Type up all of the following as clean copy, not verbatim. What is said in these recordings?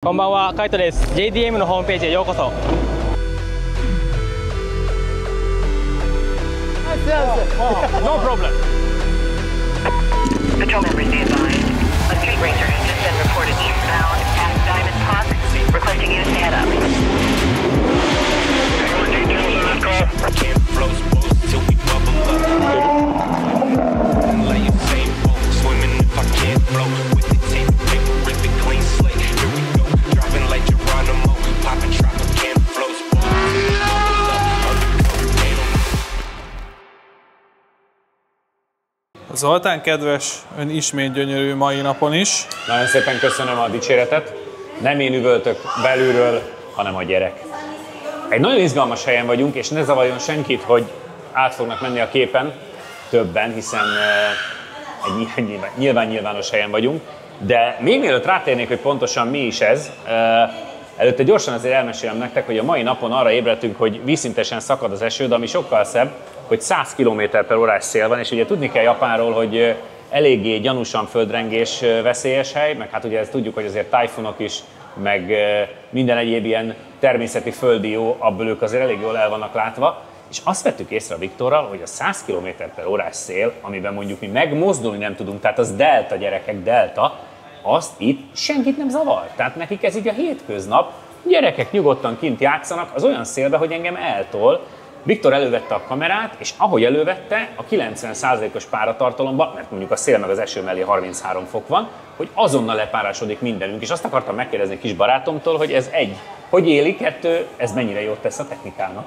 こんばんは、カイトです。JDM のホームページへようこそ。No problem. Patrol members be advised. A street racer has just been reported eastbound past Diamond Park, requesting you to head up. More details on that call. Can't flow supposed till we bubble up. Like you say, swimming if I can't flow. With the tape, rip it clean slate. Here we go. Driving like Geronimo. Popping trap, can't flow supposed till we bubble up. Zoltán, kedves, ön ismét gyönyörű mai napon is. Nagyon szépen köszönöm a dicséretet. Nem én üvöltök belülről, hanem a gyerek. Egy nagyon izgalmas helyen vagyunk, és ne zavarjon senkit, hogy át fognak menni a képen többen, hiszen egy nyilvános helyen vagyunk. De még mielőtt rátérnék, hogy pontosan mi is ez, előtte gyorsan azért elmesélem nektek, hogy a mai napon arra ébredtünk, hogy vízszintesen szakad az eső, de ami sokkal szebb, hogy 100 km/h szél van, és ugye tudni kell Japánról, hogy eléggé gyanúsan földrengés veszélyes hely, meg hát ugye ezt tudjuk, hogy azért tájfunok is, meg minden egyéb ilyen természeti földi jó, abból ők azért elég jól el vannak látva, és azt vettük észre a Viktorral, hogy a 100 km/h szél, amiben mondjuk mi megmozdulni nem tudunk, tehát az delta gyerekek, delta, azt itt senkit nem zavar. Tehát nekik ez így a hétköznap, gyerekek nyugodtan kint játszanak, az olyan szélbe, hogy engem eltol. Viktor elővette a kamerát, és ahogy elővette, a 90%-os páratartalomban, mert mondjuk a szél meg az eső mellé 33 fok van, hogy azonnal lepárásodik mindenünk. És azt akartam megkérdezni kis barátomtól, hogy ez egy, hogy éli, kettő, ez mennyire jót tesz a technikának?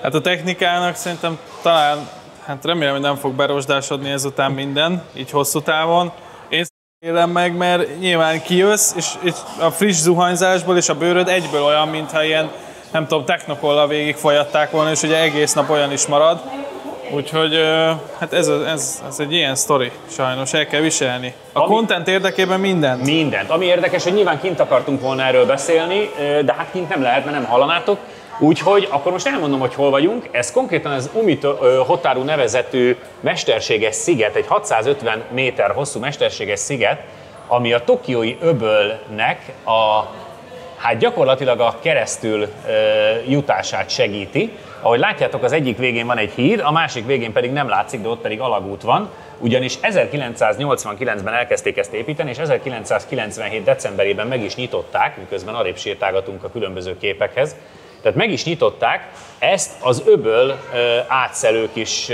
Hát a technikának szerintem talán, hát remélem, hogy nem fog berosdásodni ezután minden, így hosszú távon. Én élem meg, mert nyilván kijössz, és a friss zuhanyzásból és a bőröd egyből olyan, mintha ilyen, nem tudom, technokollal végig folyatták volna, és ugye egész nap olyan is marad. Úgyhogy hát ez egy ilyen sztori, sajnos el kell viselni. A content érdekében mindent. Mindent. Ami érdekes, hogy nyilván kint akartunk volna erről beszélni, de hát kint nem lehet, mert nem hallanátok. Úgyhogy akkor most elmondom, hogy hol vagyunk. Ez konkrétan az Umi-Hotaru nevezetű mesterséges sziget, egy 650 méter hosszú mesterséges sziget, ami a tokiói öbölnek hát gyakorlatilag a keresztül jutását segíti. Ahogy látjátok, az egyik végén van egy híd, a másik végén pedig nem látszik, de ott pedig alagút van. Ugyanis 1989-ben elkezdték ezt építeni, és 1997. decemberében meg is nyitották, miközben arrébb sétálgatunk a különböző képekhez. Tehát meg is nyitották ezt az öböl átszelő kis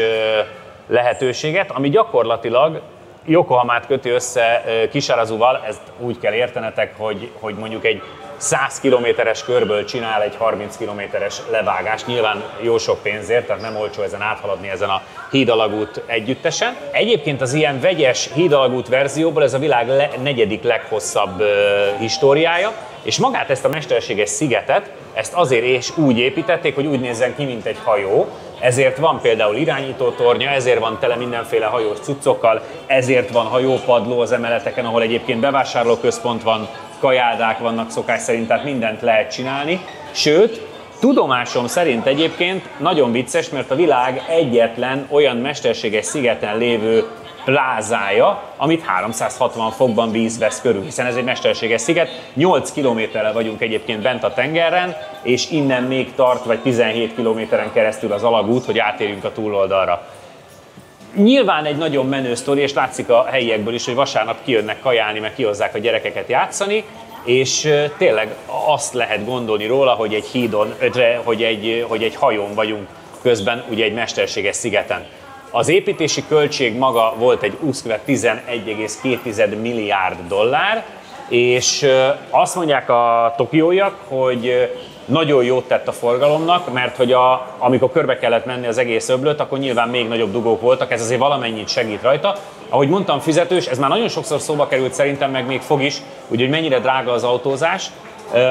lehetőséget, ami gyakorlatilag Yokohamát köti össze Kisarazuval, ezt úgy kell értenetek, hogy mondjuk egy 100 kilométeres körből csinál egy 30 kilométeres levágást, nyilván jó sok pénzért, tehát nem olcsó ezen áthaladni ezen a hídalagút együttesen. Egyébként az ilyen vegyes hídalagút verzióból ez a világ negyedik leghosszabb históriája, és magát ezt a mesterséges szigetet, ezt azért és úgy építették, hogy úgy nézzen ki, mint egy hajó, ezért van például irányítótornya, ezért van tele mindenféle hajós cuccokkal, ezért van hajópadló az emeleteken, ahol egyébként bevásárlóközpont van, kajádák vannak szokás szerint, tehát mindent lehet csinálni. Sőt, tudomásom szerint egyébként nagyon vicces, mert a világ egyetlen olyan mesterséges szigeten lévő plázája, amit 360 fokban víz vesz körül, hiszen ez egy mesterséges sziget, 8 kilométerrel vagyunk egyébként bent a tengeren, és innen még tart, vagy 17 kilométeren keresztül az alagút, hogy átérjünk a túloldalra. Nyilván egy nagyon menő sztori, és látszik a helyiekből is, hogy vasárnap kijönnek kajálni, meg kihozzák a gyerekeket játszani, és tényleg azt lehet gondolni róla, hogy egy hídon, hogy egy hajón vagyunk közben, ugye egy mesterséges szigeten. Az építési költség maga volt egy 11,2 milliárd dollár, és azt mondják a tokióiak, hogy nagyon jót tett a forgalomnak, mert hogy amikor körbe kellett menni az egész öblöt, akkor nyilván még nagyobb dugók voltak, ez azért valamennyit segít rajta. Ahogy mondtam, fizetős, ez már nagyon sokszor szóba került, szerintem meg még fog is, úgyhogy mennyire drága az autózás.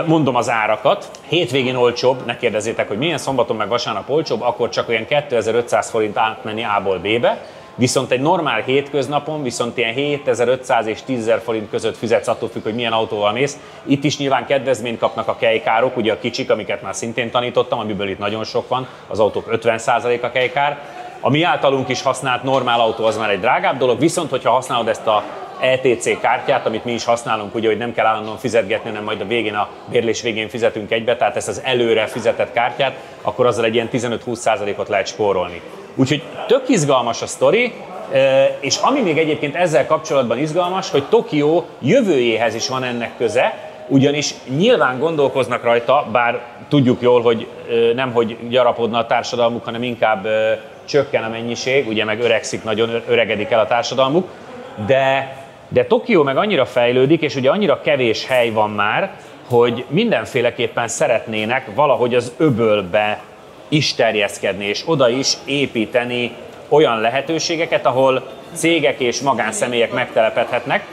Mondom az árakat, hétvégén olcsóbb, ne kérdezzétek, hogy milyen, szombaton meg vasárnap olcsóbb, akkor csak olyan 2500 forint átmenni A-ból B-be, viszont egy normál hétköznapon viszont ilyen 7500 és 10.000 forint között fizetsz, attól függ, hogy milyen autóval mész. Itt is nyilván kedvezményt kapnak a kejkárok, ugye a kicsik, amiket már szintén tanítottam, amiből itt nagyon sok van, az autók 50%-a kejkár. A mi általunk is használt normál autó az már egy drágább dolog, viszont hogyha használod ezt a ETC kártyát, amit mi is használunk, ugye, hogy nem kell állandóan fizetgetni, hanem majd a végén, a bérlés végén fizetünk egybe, tehát ezt az előre fizetett kártyát, akkor azzal egy ilyen 15-20%-ot lehet spórolni. Úgyhogy tök izgalmas a sztori, és ami még egyébként ezzel kapcsolatban izgalmas, hogy Tokió jövőjéhez is van ennek köze, ugyanis nyilván gondolkoznak rajta, bár tudjuk jól, hogy nem hogy gyarapodna a társadalmuk, hanem inkább csökken a mennyiség, ugye meg öregszik, nagyon öregedik el a társadalmuk, de Tokió meg annyira fejlődik, és ugye annyira kevés hely van már, hogy mindenféleképpen szeretnének valahogy az öbölbe is terjeszkedni, és oda is építeni olyan lehetőségeket, ahol cégek és magánszemélyek megtelepedhetnek,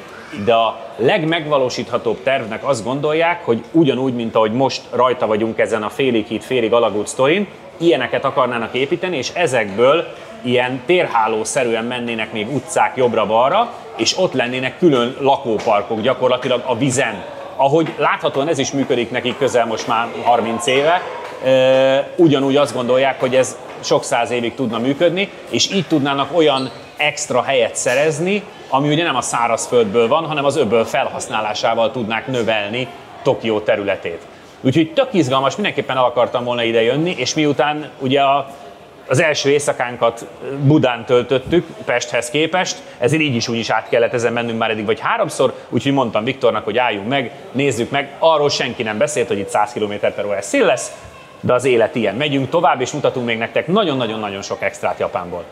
de a legmegvalósíthatóbb tervnek azt gondolják, hogy ugyanúgy, mint ahogy most rajta vagyunk ezen a félig híd, félig alagút sztorin, ilyeneket akarnának építeni, és ezekből ilyen térhálószerűen mennének még utcák jobbra-balra, és ott lennének külön lakóparkok gyakorlatilag a vizen. Ahogy láthatóan ez is működik nekik közel most már 30 éve, ugyanúgy azt gondolják, hogy ez sok száz évig tudna működni, és így tudnának olyan extra helyet szerezni, ami ugye nem a szárazföldből van, hanem az öböl felhasználásával tudnák növelni Tokió területét. Úgyhogy tök izgalmas, mindenképpen el akartam volna ide jönni, és miután ugye az első éjszakánkat Budán töltöttük Pesthez képest, ezért így is úgy is át kellett ezen mennünk már eddig vagy 3-szor, úgyhogy mondtam Viktornak, hogy álljunk meg, nézzük meg, arról senki nem beszélt, hogy itt 100 km/h szél lesz, de az élet ilyen. Megyünk tovább, és mutatunk még nektek nagyon-nagyon-nagyon sok extrát Japánból.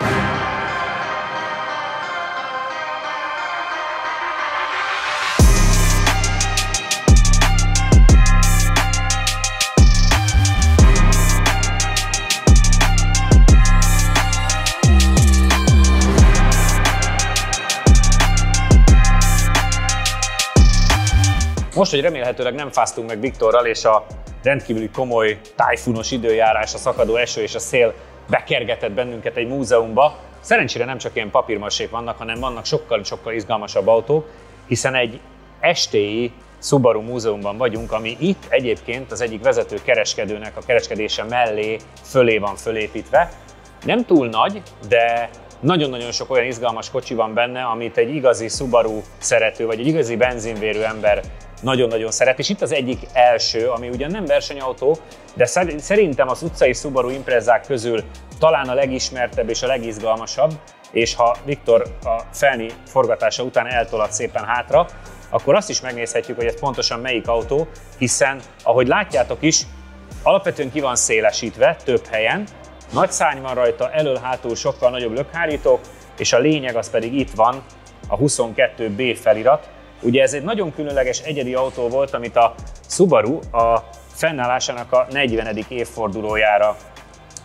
Most, hogy remélhetőleg nem fáztunk meg Viktorral, és a rendkívüli komoly tájfunos időjárás, a szakadó eső és a szél bekergetett bennünket egy múzeumba, szerencsére nem csak ilyen papírmasék vannak, hanem vannak sokkal-sokkal izgalmasabb autók, hiszen egy estéi Subaru múzeumban vagyunk, ami itt egyébként az egyik vezető kereskedőnek a kereskedése mellé fölé van fölépítve. Nem túl nagy, de nagyon-nagyon sok olyan izgalmas kocsi van benne, amit egy igazi Subaru szerető, vagy egy igazi benzinvérű ember nagyon-nagyon szeret, és itt az egyik első, ami ugyan nem versenyautó, de szerintem az utcai Subaru Imprezák közül talán a legismertebb és a legizgalmasabb, és ha Viktor a felni forgatása után eltolad szépen hátra, akkor azt is megnézhetjük, hogy ez pontosan melyik autó, hiszen ahogy látjátok is, alapvetően ki van szélesítve több helyen, nagy szárny van rajta, elől-hátul sokkal nagyobb lökhárítók, és a lényeg az pedig itt van, a 22B felirat. Ugye ez egy nagyon különleges egyedi autó volt, amit a Subaru a fennállásának a 40. évfordulójára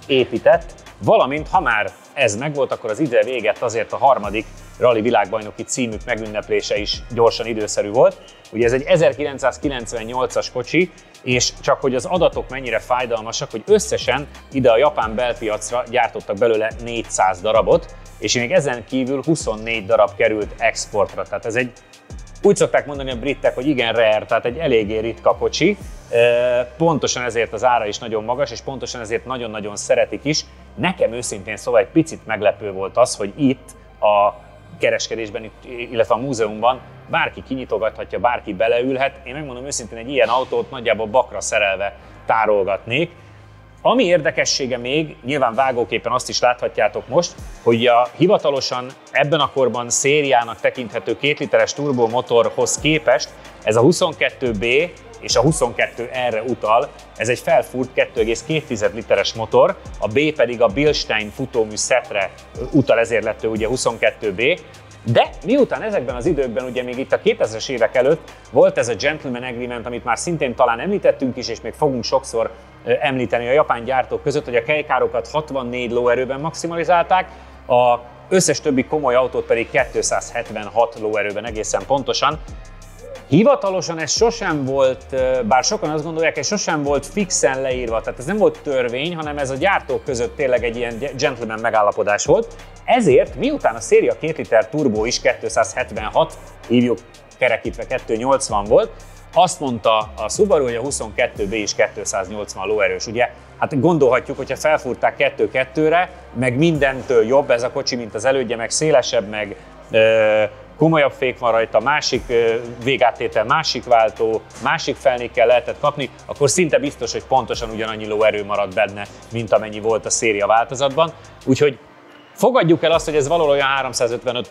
épített, valamint ha már ez megvolt, akkor az ide véget azért a harmadik rali világbajnoki címük megünneplése is gyorsan időszerű volt. Ugye ez egy 1998-as kocsi, és csak hogy az adatok mennyire fájdalmasak, hogy összesen ide a japán belpiacra gyártottak belőle 400 darabot, és még ezen kívül 24 darab került exportra. Tehát ez egy, úgy szokták mondani a britek, hogy igen rare, tehát egy eléggé ritka kocsi. Pontosan ezért az ára is nagyon magas, és pontosan ezért nagyon-nagyon szeretik is. Nekem őszintén szóval egy picit meglepő volt az, hogy itt a kereskedésben, illetve a múzeumban bárki kinyitogathatja, bárki beleülhet. Én megmondom őszintén, egy ilyen autót nagyjából bakra szerelve tárolgatnék. Ami érdekessége még, nyilván vágóképpen azt is láthatjátok most, hogy a hivatalosan ebben a korban szériának tekinthető 2 literes turbomotorhoz képest ez a 22B és a 22R-re utal, ez egy felfúrt 2,2 literes motor, a B pedig a Bilstein futómű szetre utal, ezért lett ő ugye 22B. De miután ezekben az időkben, ugye még itt a 2000-es évek előtt volt ez a Gentleman Agreement, amit már szintén talán említettünk is, és még fogunk sokszor említeni a japán gyártók között, hogy a kelykárokat 64 lóerőben maximalizálták, az összes többi komoly autót pedig 276 lóerőben egészen pontosan. Hivatalosan ez sosem volt, bár sokan azt gondolják, ez sosem volt fixen leírva, tehát ez nem volt törvény, hanem ez a gyártók között tényleg egy ilyen gentleman megállapodás volt. Ezért, miután a széria 2 liter turbó is 276, hívjuk kerekítve 280 volt, azt mondta a Subaru, hogy a 22B is 280 lóerős, ugye? Hát gondolhatjuk, hogyha felfúrták 2-2-re, meg mindentől jobb ez a kocsi, mint az elődje, meg szélesebb, meg komolyabb fék van rajta, másik végáttétel, másik váltó, másik felnékkel lehetett kapni, akkor szinte biztos, hogy pontosan ugyanannyi lóerő marad benne, mint amennyi volt a széria változatban. Úgyhogy fogadjuk el azt, hogy ez valahol olyan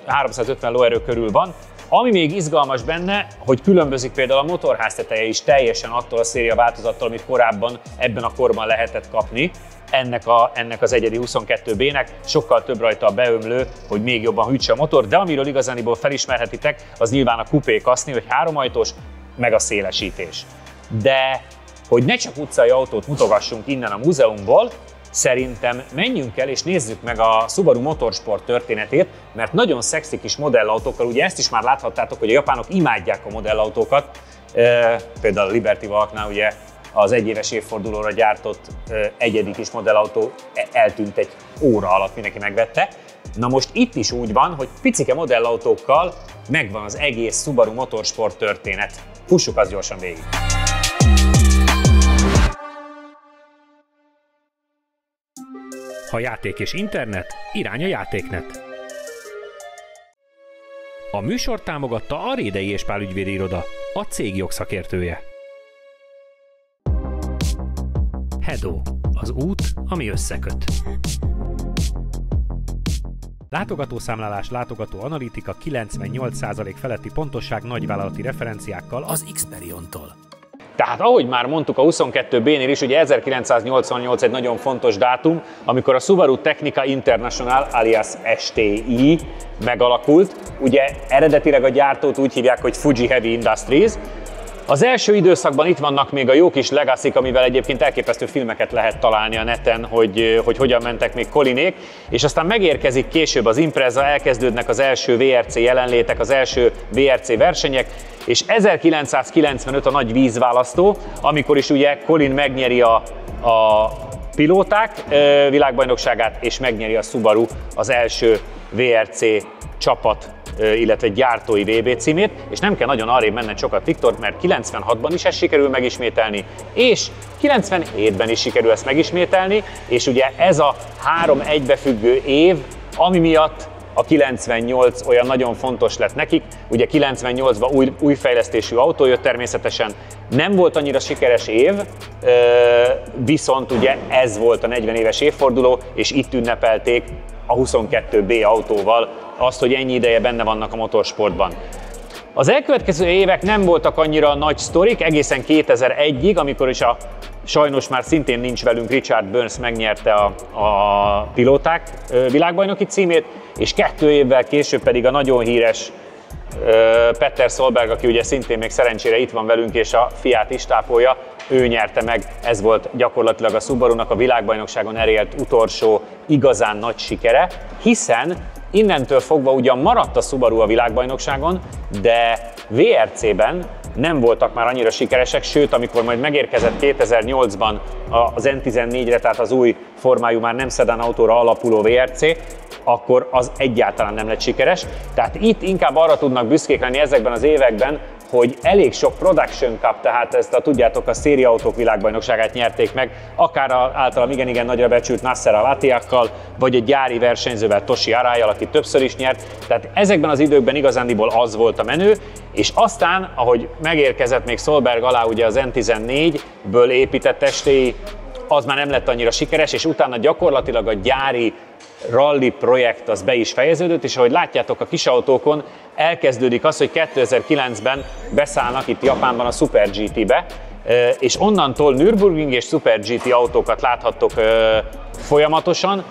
350 lóerő körül van. Ami még izgalmas benne, hogy különbözik például a motorházteteje is teljesen attól a széria változattól, amit korábban ebben a korban lehetett kapni. Ennek az egyedi 22B-nek sokkal több rajta a beömlő, hogy még jobban hűtse a motor, de amiről igazániból felismerhetitek, az nyilván a kupé kaszni, hogy 3 ajtós, meg a szélesítés. De hogy ne csak utcai autót mutogassunk innen a múzeumból, szerintem menjünk el és nézzük meg a Subaru Motorsport történetét, mert nagyon szexi kis modellautókkal, ugye ezt is már láthattátok, hogy a japánok imádják a modellautókat, például a Liberty Valknál ugye az egyéves évfordulóra gyártott egyedi kis modellautó eltűnt egy óra alatt, mindenki megvette. Na most itt is úgy van, hogy picike modellautókkal megvan az egész Subaru Motorsport történet. Fussuk azt gyorsan végig! Ha játék és internet, irány a Játéknet. A műsort támogatta a Rédei és Pál ügyvédi iroda, a cég jogszakértője. Hedo, az út, ami összeköt. Látogatószámlálás, látogatóanalitika 98% feletti pontosság nagyvállalati referenciákkal az Xperion-tól. Tehát ahogy már mondtuk a 22B-nél is, ugye 1988 egy nagyon fontos dátum, amikor a Subaru Technica International alias STI megalakult. Ugye eredetileg a gyártót úgy hívják, hogy Fuji Heavy Industries. Az első időszakban itt vannak még a jó kis legacy-k, amivel egyébként elképesztő filmeket lehet találni a neten, hogy hogyan mentek még Colinék, és aztán megérkezik később az Impreza, elkezdődnek az első VRC jelenlétek, az első VRC versenyek, és 1995 a nagy vízválasztó, amikor is ugye Colin megnyeri a pilóták világbajnokságát, és megnyeri a Subaru az első VRC csapat, illetve gyártói VB címét, és nem kell nagyon arrébb menned sokat, Viktor, mert 96-ban is ezt sikerül megismételni, és 97-ben is sikerül ezt megismételni, és ugye ez a 3 egybefüggő év, ami miatt a 98 olyan nagyon fontos lett nekik. Ugye 98-ban új fejlesztésű autó jött természetesen, nem volt annyira sikeres év, viszont ugye ez volt a 40 éves évforduló, és itt ünnepelték a 22B autóval azt, hogy ennyi ideje benne vannak a motorsportban. Az elkövetkező évek nem voltak annyira nagy sztorik, egészen 2001-ig, amikor is sajnos már szintén nincs velünk Richard Burns megnyerte a pilóták világbajnoki címét, és 2 évvel később pedig a nagyon híres Petter Solberg, aki ugye szintén még szerencsére itt van velünk, és a fiát is tápolja, ő nyerte meg, ez volt gyakorlatilag a Subarunak a világbajnokságon elért utolsó igazán nagy sikere, hiszen innentől fogva ugyan maradt a Subaru a világbajnokságon, de VRC-ben nem voltak már annyira sikeresek, sőt, amikor majd megérkezett 2008-ban az N14-re, tehát az új formájú, már nem szedán autóra alapuló VRC, akkor az egyáltalán nem lett sikeres. Tehát itt inkább arra tudnak büszkék lenni ezekben az években, hogy elég sok Production Cup, tehát ezt tudjátok, a szériaautók világbajnokságát nyerték meg, akár általam igen nagyra becsült Nasser Al-Attiyákkal, vagy egy gyári versenyzővel, Toshi Araival, aki többször is nyert. Tehát ezekben az időkben igazándiból az volt a menő, és aztán, ahogy megérkezett még Solberg alá ugye az N14-ből épített STI, az már nem lett annyira sikeres, és utána gyakorlatilag a gyári rally projekt az be is fejeződött, és ahogy látjátok a kisautókon, elkezdődik az, hogy 2009-ben beszállnak itt Japánban a Super GT-be, és onnantól Nürburgring és Super GT autókat láthattok folyamatosan.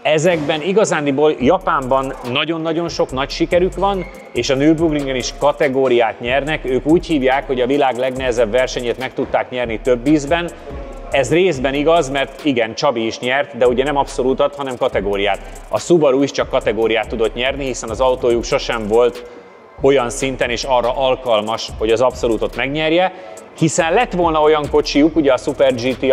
Ezekben igazándiból Japánban nagyon-nagyon sok nagy sikerük van, és a Nürburgringen is kategóriát nyernek. Ők úgy hívják, hogy a világ legnehezebb versenyét meg tudták nyerni több ízben. Ez részben igaz, mert igen, Csabi is nyert, de ugye nem abszolútat, hanem kategóriát. A Subaru is csak kategóriát tudott nyerni, hiszen az autójuk sosem volt olyan szinten és arra alkalmas, hogy az abszolútot megnyerje, hiszen lett volna olyan kocsijuk, ugye a Super GT,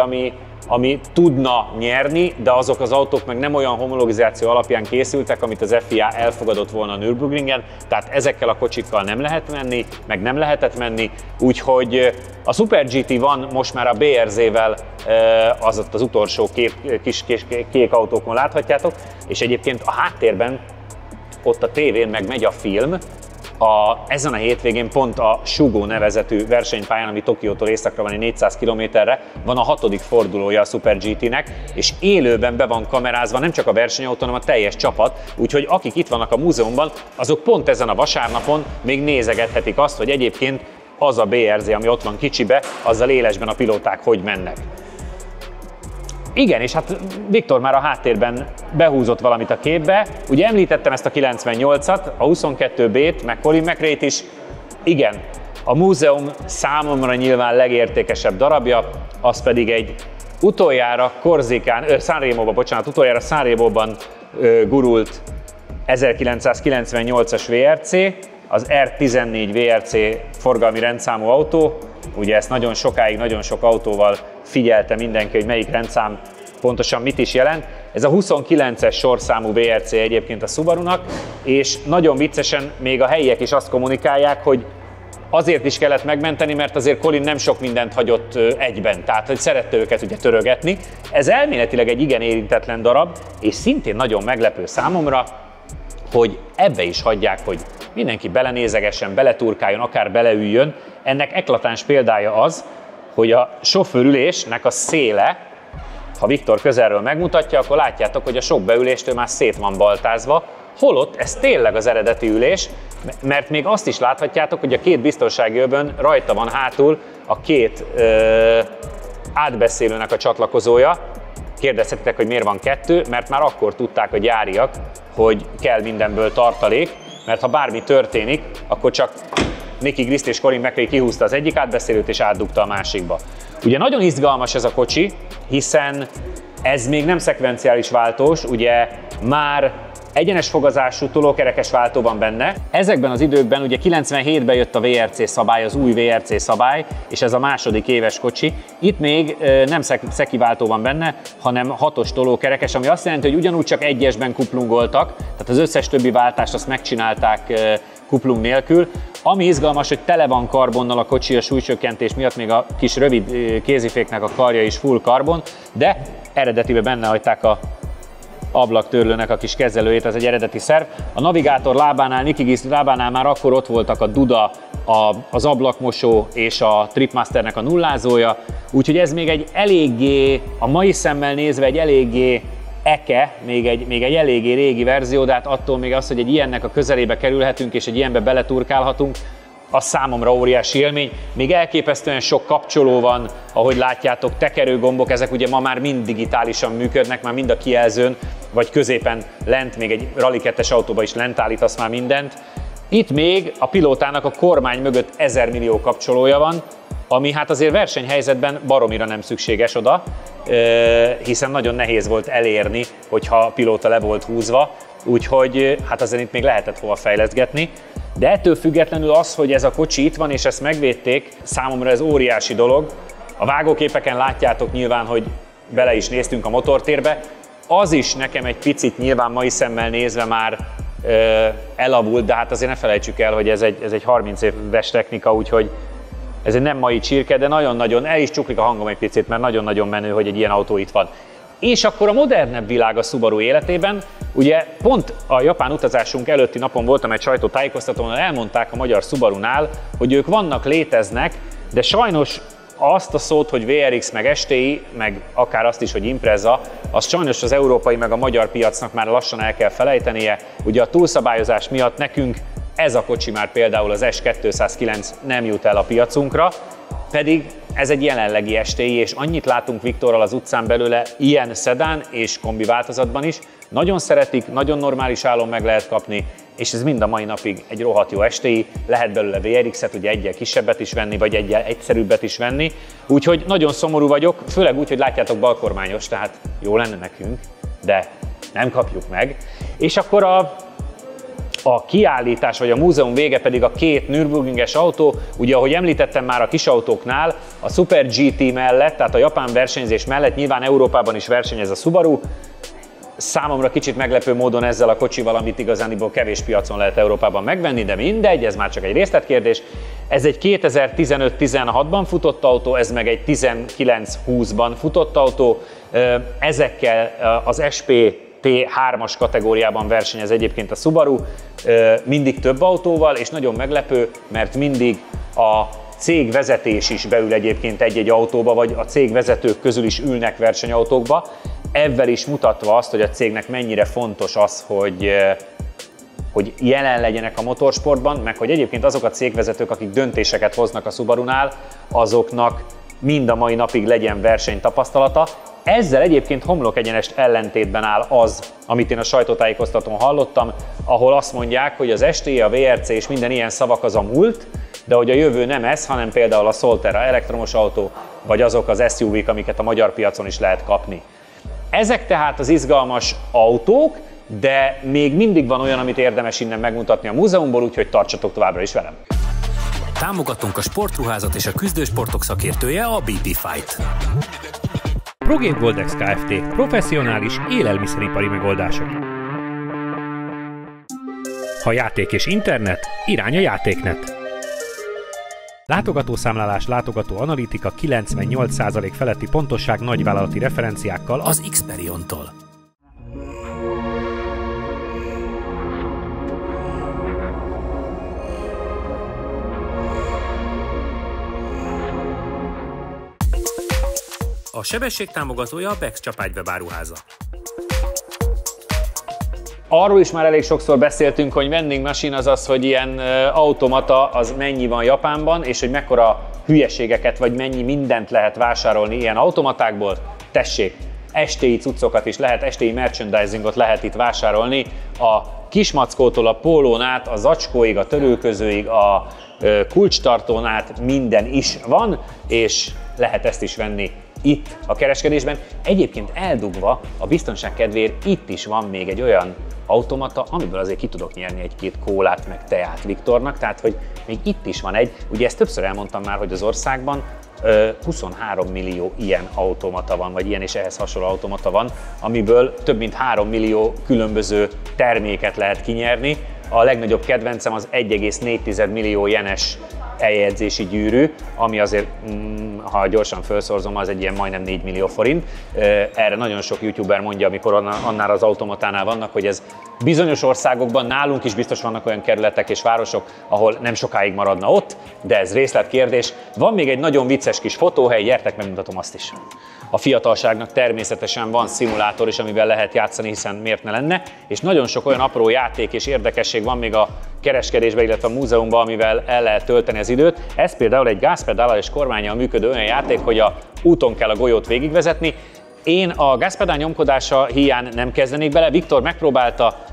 ami tudna nyerni, de azok az autók meg nem olyan homologizáció alapján készültek, amit az FIA elfogadott volna a Nürburgringen, tehát ezekkel a kocsikkal nem lehet menni, meg nem lehetett menni, úgyhogy a Super GT van most már a BRZ-vel, az ott az utolsó kis kék autókon láthatjátok, és egyébként a háttérben ott a tévén meg megy a film, Ezen a hétvégén pont a Shugo nevezetű versenypályán, ami Tokiótól északra van, 400 kilométerre, van a 6. fordulója a Super GT-nek, és élőben be van kamerázva nem csak a versenyautó, hanem a teljes csapat, úgyhogy akik itt vannak a múzeumban, azok pont ezen a vasárnapon még nézegethetik azt, hogy egyébként az a BRZ, ami ott van kicsibe, azzal élesben a pilóták hogy mennek. Igen, és hát Viktor már a háttérben behúzott valamit a képbe. Ugye említettem ezt a 98-at, a 22B-t, meg Colin McRae-t is. Igen, a múzeum számomra nyilván legértékesebb darabja, az pedig egy utoljára Sanremóban gurult 1998-as VRC, az R14 VRC forgalmi rendszámú autó. Ugye ezt nagyon sokáig, nagyon sok autóval figyelte mindenki, hogy melyik rendszám pontosan mit is jelent. Ez a 29-es sorszámú VRC egyébként a Subarunak, és nagyon viccesen még a helyiek is azt kommunikálják, hogy azért is kellett megmenteni, mert azért Colin nem sok mindent hagyott egyben, tehát hogy szerette őket ugye törögetni. Ez elméletileg egy igen érintetlen darab, és szintén nagyon meglepő számomra, hogy ebbe is hagyják, hogy mindenki belenézegesen, beleturkáljon, akár beleüljön. Ennek eklatáns példája az, hogy a sofőrülésnek a széle, ha Viktor közelről megmutatja, akkor látjátok, hogy a sok beüléstől már szét van baltázva, holott ez tényleg az eredeti ülés, mert még azt is láthatjátok, hogy a két biztonsági öbön rajta van hátul a két átbeszélőnek a csatlakozója. Kérdezhetitek, hogy miért van kettő, mert már akkor tudták a gyáriak, hogy kell mindenből tartalék, mert ha bármi történik, akkor csak Nicky Grist és Colin McRae kihúzta az egyik átbeszélőt és átdugta a másikba. Ugye nagyon izgalmas ez a kocsi, hiszen ez még nem szekvenciális váltós, ugye már egyenes fogazású tolókerekes váltó van benne. Ezekben az időkben ugye 97-ben jött a VRC szabály, az új VRC szabály, és ez a második éves kocsi. Itt még nem szeki váltó van benne, hanem 6-os tolókerekes, ami azt jelenti, hogy ugyanúgy csak egyesben kuplungoltak, tehát az összes többi váltást azt megcsinálták kuplung nélkül. Ami izgalmas, hogy tele van karbonnal a kocsi a súlycsökkentés miatt, még a kis rövid kéziféknek a karja is full karbon, de eredetiben benne hagyták a ablaktörlőnek a kis kezelőjét, ez egy eredeti szerv. A navigátor lábánál, Nicky Grist lábánál már akkor ott voltak a duda, az ablakmosó és a Tripmasternek a nullázója, úgyhogy ez még egy eléggé, a mai szemmel nézve egy eléggé még egy eléggé régi verzió, de hát attól még az, hogy egy ilyennek a közelébe kerülhetünk és egy ilyenbe beleturkálhatunk, az számomra óriási élmény. Még elképesztően sok kapcsoló van, ahogy látjátok, tekerőgombok, ezek ugye ma már mind digitálisan működnek, már mind a kijelzőn, vagy középen lent, még egy Rally 2-es autóba is lent állítasz már mindent. Itt még a pilótának a kormány mögött 1000 millió kapcsolója van, ami hát azért versenyhelyzetben baromira nem szükséges oda, hiszen nagyon nehéz volt elérni, hogyha a pilóta le volt húzva, úgyhogy hát azért itt még lehetett hova fejleszgetni. De ettől függetlenül az, hogy ez a kocsi itt van és ezt megvédték, számomra ez óriási dolog. A vágóképeken látjátok nyilván, hogy bele is néztünk a motortérbe. Az is nekem egy picit nyilván mai szemmel nézve már elavult, de hát azért ne felejtsük el, hogy ez egy 30 éves technika, úgyhogy ez egy nem mai csirke, de nagyon-nagyon, el is csuklik a hangom egy picit, mert nagyon-nagyon menő, hogy egy ilyen autó itt van. És akkor a modernebb világ a Subaru életében, ugye pont a japán utazásunk előtti napon voltam egy sajtótájékoztatón, ahol elmondták a magyar Subarunál, hogy ők vannak, léteznek, de sajnos azt a szót, hogy VRX meg STI, meg akár azt is, hogy Impreza, azt sajnos az európai meg a magyar piacnak már lassan el kell felejtenie. Ugye a túlszabályozás miatt nekünk ez a kocsi már például az S209 nem jut el a piacunkra, pedig ez egy jelenlegi STI, és annyit látunk Viktorral az utcán belőle ilyen szedán és kombi változatban is. Nagyon szeretik, nagyon normális állon meg lehet kapni, és ez mind a mai napig egy rohadt jó STI, lehet belőle VRX-et, ugye egyel kisebbet is venni, vagy egyel egyszerűbbet is venni. Úgyhogy nagyon szomorú vagyok, főleg úgy, hogy látjátok balkormányos, tehát jó lenne nekünk, de nem kapjuk meg. És akkor a kiállítás vagy a múzeum vége pedig a két Nürburgringes autó, ugye ahogy említettem már a kisautóknál, a Super GT mellett, tehát a japán versenyzés mellett nyilván Európában is versenyez a Subaru. Számomra kicsit meglepő módon ezzel a kocsival, amit igazániból kevés piacon lehet Európában megvenni, de mindegy, ez már csak egy részletkérdés. Ez egy 2015-16-ban futott autó, ez meg egy 19-20-ban futott autó. Ezekkel az SP T3-as kategóriában versenyez egyébként a Subaru, mindig több autóval, és nagyon meglepő, mert mindig a cégvezetés is beül egyébként egy-egy autóba, vagy a cégvezetők közül is ülnek versenyautókba, ezzel is mutatva azt, hogy a cégnek mennyire fontos az, hogy jelen legyenek a motorsportban, meg hogy egyébként azok a cégvezetők, akik döntéseket hoznak a Subarunál, azoknak mind a mai napig legyen versenytapasztalata. Ezzel egyébként homlok egyenest ellentétben áll az, amit én a sajtótájékoztatón hallottam, ahol azt mondják, hogy az STI, a VRC és minden ilyen szavak az a múlt, de hogy a jövő nem ez, hanem például a Solterra elektromos autó, vagy azok az SUV-k, amiket a magyar piacon is lehet kapni. Ezek tehát az izgalmas autók, de még mindig van olyan, amit érdemes innen megmutatni a múzeumból, úgyhogy tartsatok továbbra is velem. Támogatunk a sportruházat és a küzdősportok szakértője a BP Fight. ProGame Goldex Kft. Professzionális élelmiszeripari megoldások. Ha játék és internet, irány a Játéknet. Látogatószámlálás, látogatóanalitika 98% feletti pontosság nagyvállalati referenciákkal az Xperion-tól. A sebesség támogatója a Bex Csapágy webáruháza. Arról is már elég sokszor beszéltünk, hogy vending machine az az, hogy ilyen automata az mennyi van Japánban, és hogy mekkora hülyeségeket vagy mennyi mindent lehet vásárolni ilyen automatákból. Tessék, STI cuccokat is lehet, STI merchandisingot lehet itt vásárolni. A kismackótól a pólón át, a zacskóig, a törülközőig, a kulcstartón át minden is van, és lehet ezt is venni itt a kereskedésben. Egyébként eldugva, a biztonság kedvéért itt is van még egy olyan automata, amiből azért ki tudok nyerni egy-két kólát, meg teát Viktornak, tehát hogy még itt is van egy, ugye ezt többször elmondtam már, hogy az országban 23 millió ilyen automata van, vagy ilyen és ehhez hasonló automata van, amiből több mint 3 millió különböző terméket lehet kinyerni. A legnagyobb kedvencem az 1,4 millió jenes eljegyzési gyűrű, ami azért, ha gyorsan felszorzom, az egy ilyen majdnem 4 millió forint. Erre nagyon sok youtuber mondja, amikor annál az automatánál vannak, hogy ez bizonyos országokban, nálunk is biztos vannak olyan kerületek és városok, ahol nem sokáig maradna ott, de ez részletkérdés. Van még egy nagyon vicces kis fotóhely, gyertek, megmutatom azt is. A fiatalságnak természetesen van szimulátor is, amivel lehet játszani, hiszen miért ne lenne, és nagyon sok olyan apró játék és érdekesség van még a kereskedésben, illetve a múzeumban, amivel el lehet tölteni az időt. Ez például egy gázpedállal és kormánnyal működő olyan játék, hogy a úton kell a golyót végigvezetni. Én a gázpedál nyomkodása hiány nem kezdenék bele, Viktor megpróbálta,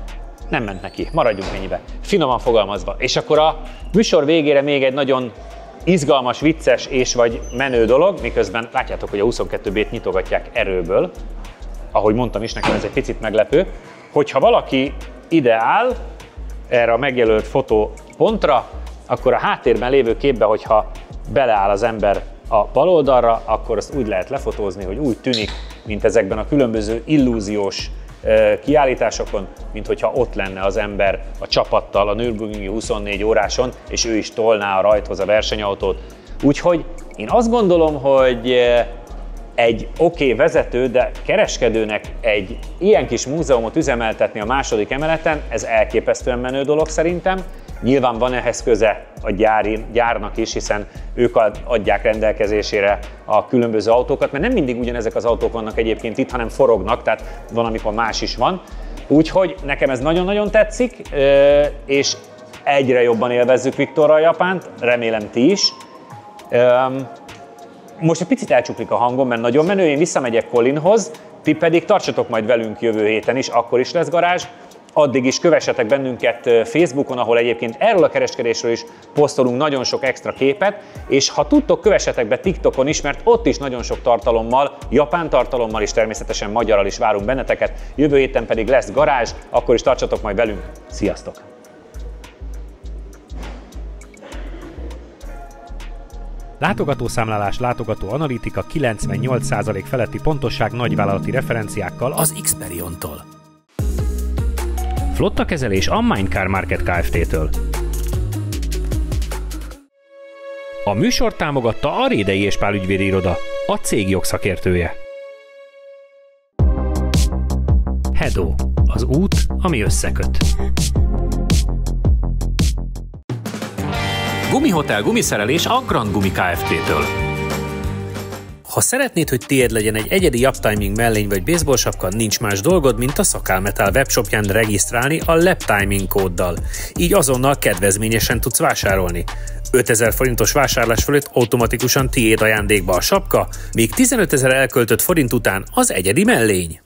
nem ment neki, maradjunk ennyibe, finoman fogalmazva. És akkor a műsor végére még egy nagyon izgalmas, vicces és vagy menő dolog, miközben látjátok, hogy a 22B-t nyitogatják erőből, ahogy mondtam is, nekem ez egy picit meglepő, hogyha valaki ide áll, erre a megjelölt fotópontra, akkor a háttérben lévő képbe, hogyha beleáll az ember a bal oldalra, akkor azt úgy lehet lefotózni, hogy úgy tűnik, mint ezekben a különböző illúziós kiállításokon, mint hogyha ott lenne az ember a csapattal a Nürburgringi 24 óráson, és ő is tolná a rajthoz a versenyautót. Úgyhogy én azt gondolom, hogy egy oké vezető, de kereskedőnek egy ilyen kis múzeumot üzemeltetni a második emeleten, ez elképesztően menő dolog szerintem. Nyilván van ehhez köze a gyárnak is, hiszen ők adják rendelkezésére a különböző autókat, mert nem mindig ugyanezek az autók vannak egyébként itt, hanem forognak, tehát van, amikor más is van. Úgyhogy nekem ez nagyon-nagyon tetszik, és egyre jobban élvezzük Viktorral Japánt, remélem ti is. Most egy picit elcsuklik a hangom, mert nagyon menő, én visszamegyek Colinhoz, ti pedig tartsatok majd velünk jövő héten is, akkor is lesz garázs. Addig is kövessetek bennünket Facebookon, ahol egyébként erről a kereskedésről is posztolunk nagyon sok extra képet, és ha tudtok, kövessetek be TikTokon is, mert ott is nagyon sok tartalommal, japán tartalommal és természetesen magyarral is várunk benneteket. Jövő héten pedig lesz garázs, akkor is tartsatok majd velünk. Sziasztok! Látogatószámlálás, látogatóanalitika 98% feletti pontosság nagyvállalati referenciákkal az Xperion-tól. Flottakezelés a Mindcar Market Kft-től. A műsort támogatta a Rédei és Pál ügyvédi iroda, a cég jogszakértője. Edo, az út, ami összeköt. Gumihotel gumiszerelés a Grand Gumi Kft-től. Ha szeretnéd, hogy tiéd legyen egy egyedi uptiming mellény vagy baseball sapka, nincs más dolgod, mint a Szakál Metal webshopján regisztrálni a laptiming kóddal. Így azonnal kedvezményesen tudsz vásárolni. 5000 forintos vásárlás fölött automatikusan tiéd ajándékba a sapka, míg 15 000 elköltött forint után az egyedi mellény.